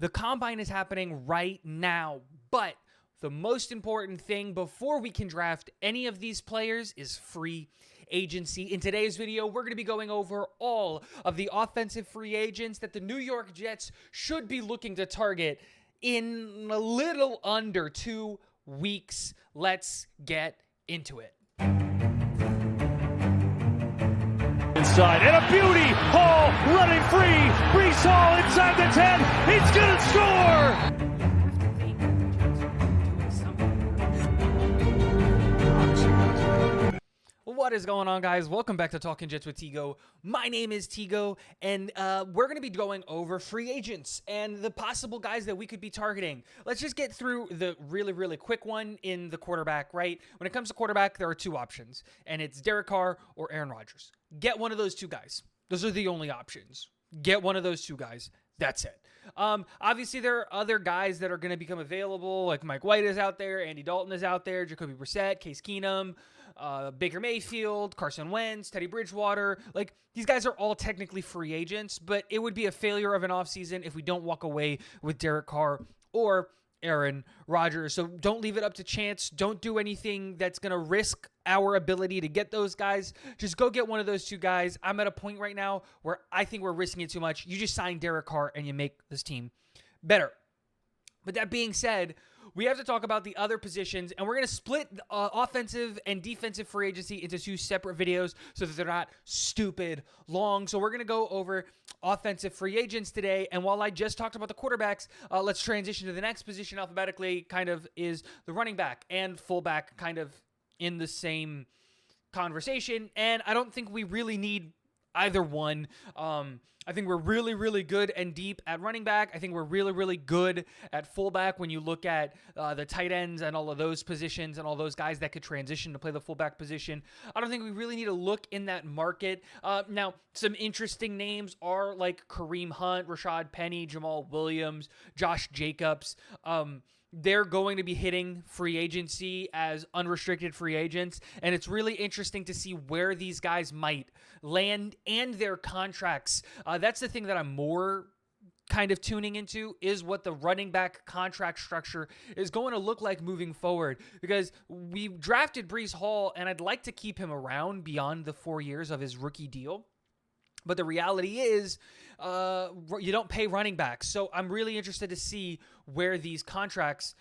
The combine is happening right now, but the most important thing before we can draft any of these players is free agency. In today's video, we're going to be going over all of the offensive free agents that the New York Jets should be looking to target in a little under 2 weeks. Let's get into it. Inside, and a beauty! Hall running free! Breece Hall inside the 10! He's gonna score! What is going on, guys? Welcome back to Talking Jets with Tigo. My name is Tigo, and we're going to be going over free agents and the possible guys that we could be targeting. Let's just get through the really quick one in the quarterback, right? When it comes to quarterback, there are two options, and it's Derek Carr or Aaron Rodgers. Get one of those two guys. Those are the only options. Get one of those two guys. That's it. Obviously, there are other guys that are going to become available, like Mike White is out there, Andy Dalton is out there, Jacoby Brissett, Case Keenum, Baker Mayfield, Carson Wentz, Teddy Bridgewater. Like, these guys are all technically free agents, but it would be a failure of an offseason if we don't walk away with Derek Carr or Aaron Rodgers. So don't leave it up to chance. Don't do anything that's going to risk our ability to get those guys. Just go get one of those two guys. I'm at a point right now where I think we're risking it too much. You just sign Derek Carr and you make this team better. But that being said, we have to talk about the other positions, and we're going to split offensive and defensive free agency into two separate videos so that they're not stupid long. So we're going to go over offensive free agents today, and while I just talked about the quarterbacks, let's transition to the next position alphabetically, kind of is the running back and fullback, kind of in the same conversation, and I don't think we really need either one. I think we're really good and deep at running back. I think we're really good at fullback when you look at the tight ends and all of those positions and all those guys that could transition to play the fullback position. I don't think we really need to look in that market. Now, some interesting names are like Kareem Hunt, Rashad Penny, Jamal Williams, Josh Jacobs. They're going to be hitting free agency as unrestricted free agents, and it's really interesting to see where these guys might land and their contracts. That's the thing that I'm more kind of tuning into, is what the running back contract structure is going to look like moving forward, because we drafted Breece Hall, and I'd like to keep him around beyond the 4 years of his rookie deal. But the reality is you don't pay running backs. So I'm really interested to see where these contracts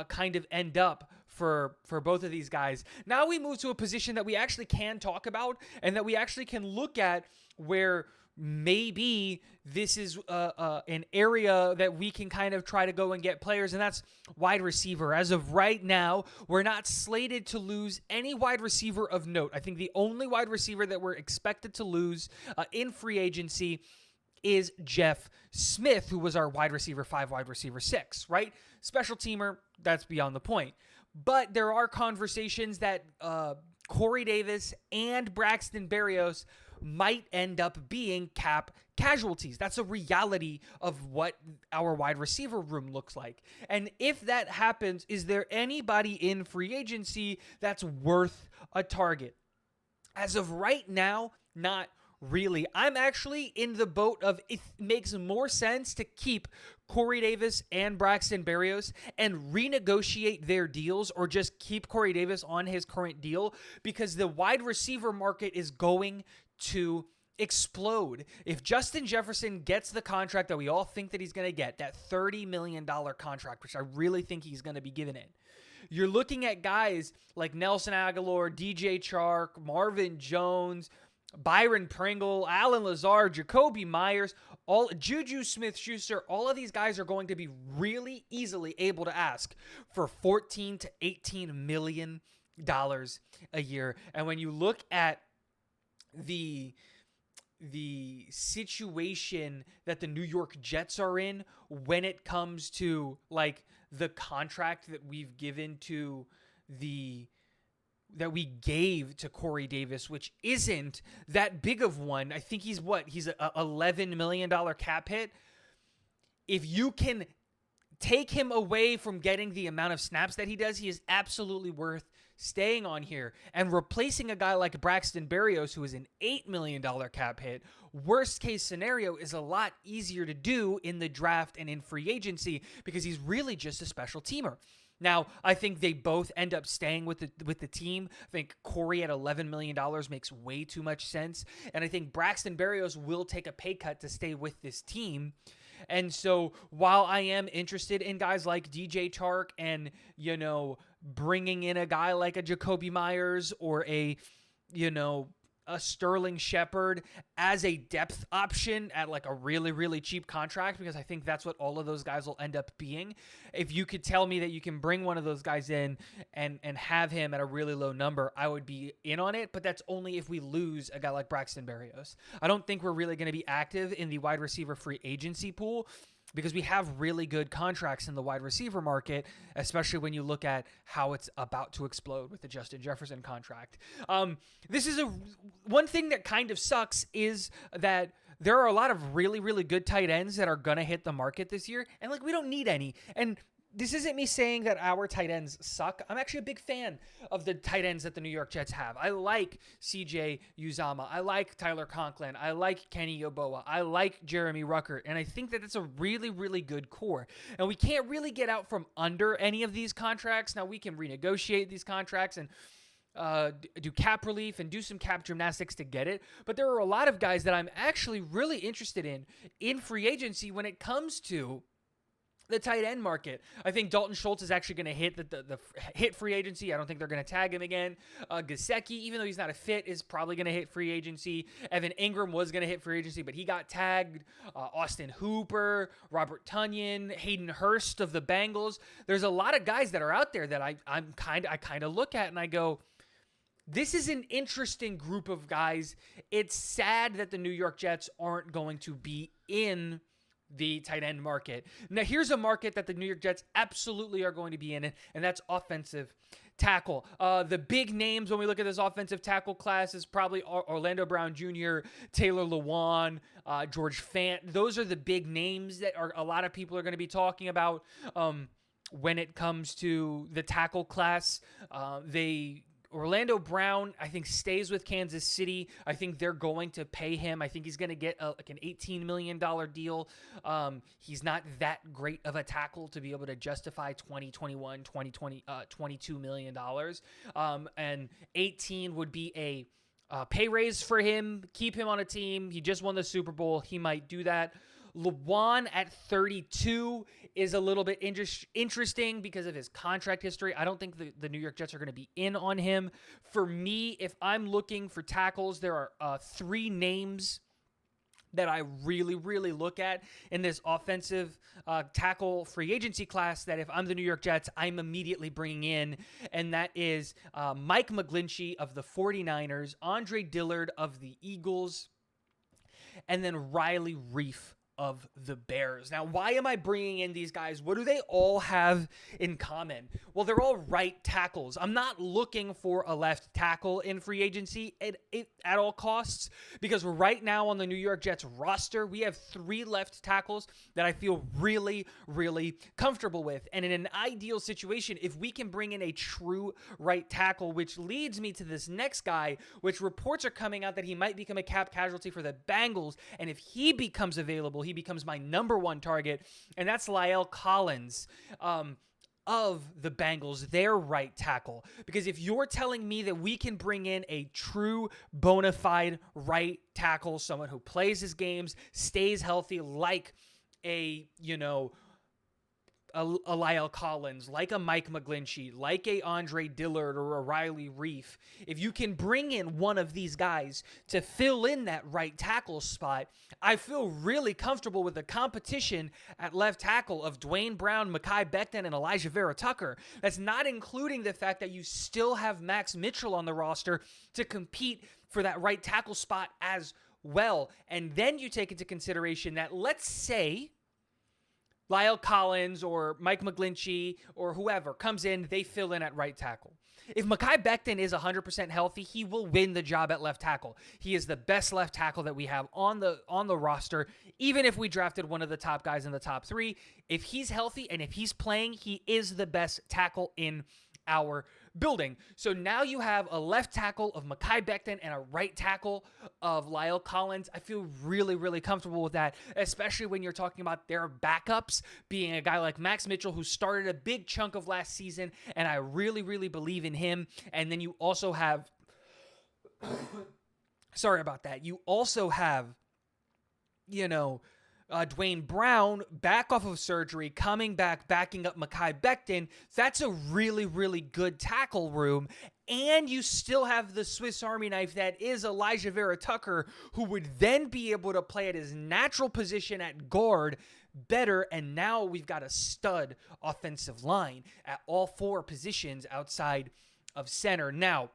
kind of end up for both of these guys. Now we move to a position that we actually can talk about and that we actually can look at where maybe this is an area that we can kind of try to go and get players, and that's wide receiver. As of right now, we're not slated to lose any wide receiver of note. I think the only wide receiver that we're expected to lose in free agency is Jeff Smith, who was our wide receiver 5, wide receiver 6, right? Special teamer, that's beyond the point. But there are conversations that Corey Davis and Braxton Berrios might end up being cap casualties. That's a reality of what our wide receiver room looks like. And if that happens, is there anybody in free agency that's worth a target? As of right now, not really. I'm actually in the boat of it makes more sense to keep Corey Davis and Braxton Berrios and renegotiate their deals, or just keep Corey Davis on his current deal, because the wide receiver market is going to explode. If Justin Jefferson gets the contract that we all think that he's going to get, that $30 million contract, which I really think he's going to be given it, you're looking at guys like Nelson Aguilar, DJ Chark, Marvin Jones, Byron Pringle, Alan Lazard, Jacoby Myers, all Juju Smith-Schuster. All of these guys are going to be really easily able to ask for $14 to $18 million a year. And when you look at the situation that the New York Jets are in when it comes to like the contract that we've given to that we gave to Corey Davis, which isn't that big of one. I think he's a $11 million cap hit. If you can take him away from getting the amount of snaps that he does, he is absolutely worth staying on here and replacing a guy like Braxton Berrios, who is an $8 million cap hit. Worst case scenario is a lot easier to do in the draft and in free agency because he's really just a special teamer. Now, I think they both end up staying with the team. I think Corey at $11 million makes way too much sense. And I think Braxton Berrios will take a pay cut to stay with this team. And so while I am interested in guys like DJ Chark and, bringing in a guy like a Jacoby Myers or a Sterling Shepard as a depth option at like a really, really cheap contract, because I think that's what all of those guys will end up being. If you could tell me that you can bring one of those guys in and have him at a really low number, I would be in on it, but that's only if we lose a guy like Braxton Berrios. I don't think we're really going to be active in the wide receiver free agency pool, because we have really good contracts in the wide receiver market, especially when you look at how it's about to explode with the Justin Jefferson contract. This is one thing that kind of sucks is that there are a lot of really, really good tight ends that are going to hit the market this year, and we don't need any. And this isn't me saying that our tight ends suck. I'm actually a big fan of the tight ends that the New York Jets have. I like CJ Uzomah. I like Tyler Conklin. I like Kenny Yeboah. I like Jeremy Ruckert. And I think that it's a really, really good core. And we can't really get out from under any of these contracts. Now, we can renegotiate these contracts and do cap relief and do some cap gymnastics to get it. But there are a lot of guys that I'm actually really interested in free agency when it comes to the tight end market. I think Dalton Schultz is actually going to hit the hit free agency. I don't think they're going to tag him again. Gesicki, even though he's not a fit, is probably going to hit free agency. Evan Ingram was going to hit free agency, but he got tagged. Austin Hooper, Robert Tonyan, Hayden Hurst of the Bengals. There's a lot of guys that are out there that I kind of look at and I go, this is an interesting group of guys. It's sad that the New York Jets aren't going to be in the tight end market. Now, here's a market that the New York Jets absolutely are going to be in, and that's offensive tackle. The big names when we look at this offensive tackle class is probably Orlando Brown Jr., Taylor Lewan, George Fant. Those are the big names that a lot of people are going to be talking about when it comes to the tackle class. Orlando Brown, I think, stays with Kansas City. I think they're going to pay him. I think he's going to get an $18 million deal. He's not that great of a tackle to be able to justify $22 million. And 18 would be a pay raise for him, keep him on a team. He just won the Super Bowl. He might do that. Lewan at 32 is a little bit interesting because of his contract history. I don't think the New York Jets are going to be in on him. For me, if I'm looking for tackles, there are three names that I really, really look at in this offensive tackle free agency class that if I'm the New York Jets, I'm immediately bringing in, and that is Mike McGlinchey of the 49ers, Andre Dillard of the Eagles, and then Riley Reif of the Bears. Now, why am I bringing in these guys? What do they all have in common? Well, they're all right tackles. I'm not looking for a left tackle in free agency at all costs, because right now on the New York Jets roster, we have three left tackles that I feel really, really comfortable with. And in an ideal situation, if we can bring in a true right tackle, which leads me to this next guy, which reports are coming out that he might become a cap casualty for the Bengals. And if he becomes available, he becomes my number one target, and that's La'el Collins of the Bengals, their right tackle. Because if you're telling me that we can bring in a true bona fide right tackle, someone who plays his games, stays healthy, like a La'el Collins, like a Mike McGlinchey, like a Andre Dillard or a Riley Reif, if you can bring in one of these guys to fill in that right tackle spot, I feel really comfortable with the competition at left tackle of Dwayne Brown, Mekhi Becton, and Elijah Vera Tucker. That's not including the fact that you still have Max Mitchell on the roster to compete for that right tackle spot as well. And then you take into consideration that, let's say La'el Collins or Mike McGlinchey or whoever comes in, they fill in at right tackle. If Mekhi Becton is 100% healthy, he will win the job at left tackle. He is the best left tackle that we have on the roster, even if we drafted one of the top guys in the top three. If he's healthy and if he's playing, he is the best tackle in our building. So now you have a left tackle of Mekhi Becton and a right tackle of La'el Collins. I feel really, really comfortable with that, especially when you're talking about their backups being a guy like Max Mitchell, who started a big chunk of last season, and I really, really believe in him. And then you also have, sorry about that, you also have, Dwayne Brown back off of surgery, coming back, backing up Mekhi Becton. That's a really, really good tackle room. And you still have the Swiss Army knife that is Elijah Vera Tucker, who would then be able to play at his natural position at guard better. And now we've got a stud offensive line at all four positions outside of center. Now,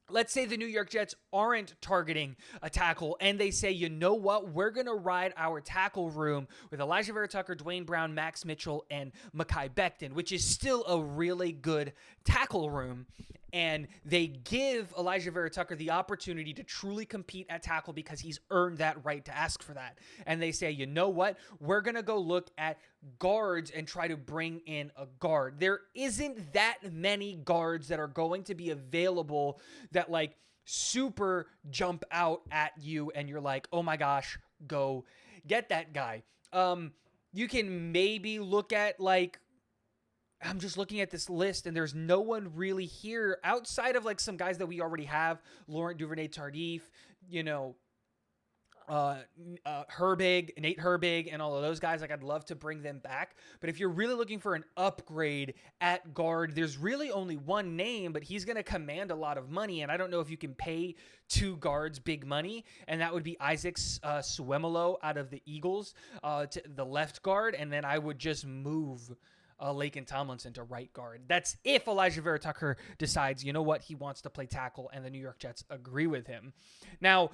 let's say the New York Jets aren't targeting a tackle and they say, you know what, we're going to ride our tackle room with Elijah Vera Tucker, Dwayne Brown, Max Mitchell, and Mekhi Becton, which is still a really good tackle room. And they give Elijah Vera Tucker the opportunity to truly compete at tackle because he's earned that right to ask for that. And they say, you know what, we're going to go look at guards and try to bring in a guard. There isn't that many guards that are going to be available that like super jump out at you and you're like, oh my gosh, go get that guy. You can maybe look at like, I'm just looking at this list and there's no one really here outside of like some guys that we already have, Laurent Duvernay-Tardif, Herbig, Nate Herbig, and all of those guys. Like, I'd love to bring them back. But if you're really looking for an upgrade at guard, there's really only one name, but he's going to command a lot of money. And I don't know if you can pay two guards big money. And that would be Isaac Suemolo out of the Eagles to the left guard. And then I would just move Laken Tomlinson to right guard. That's if Elijah Vera Tucker decides, you know what, he wants to play tackle and the New York Jets agree with him. Now,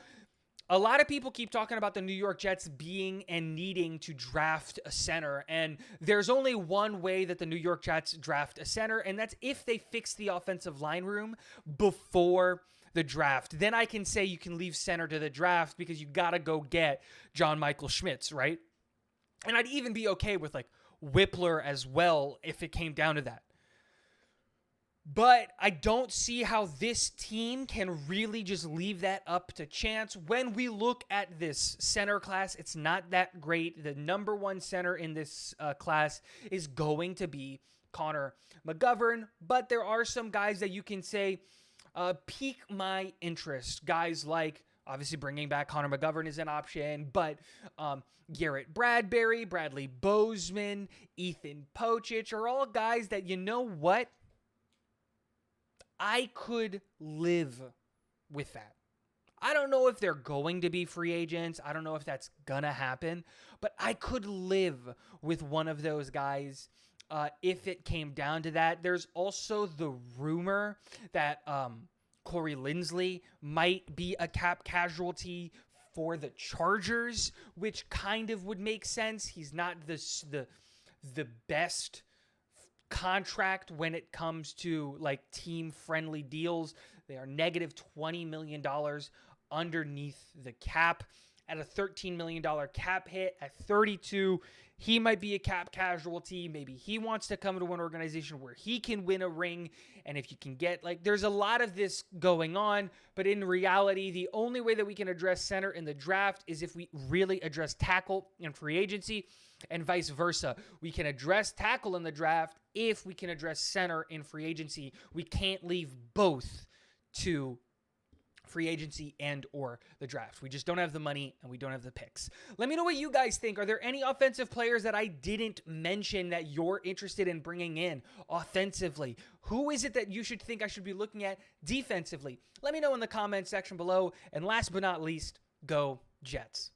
a lot of people keep talking about the New York Jets being and needing to draft a center, and there's only one way that the New York Jets draft a center, and that's if they fix the offensive line room before the draft. Then I can say you can leave center to the draft because you got to go get John Michael Schmitz, right? And I'd even be okay with like Whippler as well if it came down to that. But I don't see how this team can really just leave that up to chance. When we look at this center class, it's not that great. The number one center in this class is going to be Connor McGovern. But there are some guys that you can say pique my interest. Guys like, obviously bringing back Connor McGovern is an option, but Garrett Bradbury, Bradley Bozeman, Ethan Pocic are all guys that, you know what? I could live with that. I don't know if they're going to be free agents. I don't know if that's going to happen, but I could live with one of those guys if it came down to that. There's also the rumor that Corey Linsley might be a cap casualty for the Chargers, which kind of would make sense. He's not the best contract when it comes to like team friendly deals. They are negative $20 million underneath the cap at a $13 million cap hit at 32. He might be a cap casualty. Maybe he wants to come to an organization where he can win a ring. And if you can get like, there's a lot of this going on, but in reality, the only way that we can address center in the draft is if we really address tackle in free agency, and vice versa. We can address tackle in the draft if we can address center in free agency. We can't leave both to free agency and or the draft. We just don't have the money and we don't have the picks. Let me know what you guys think. Are there any offensive players that I didn't mention that you're interested in bringing in offensively? Who is it that you should think I should be looking at defensively? Let me know in the comment section below. And last but not least, go Jets.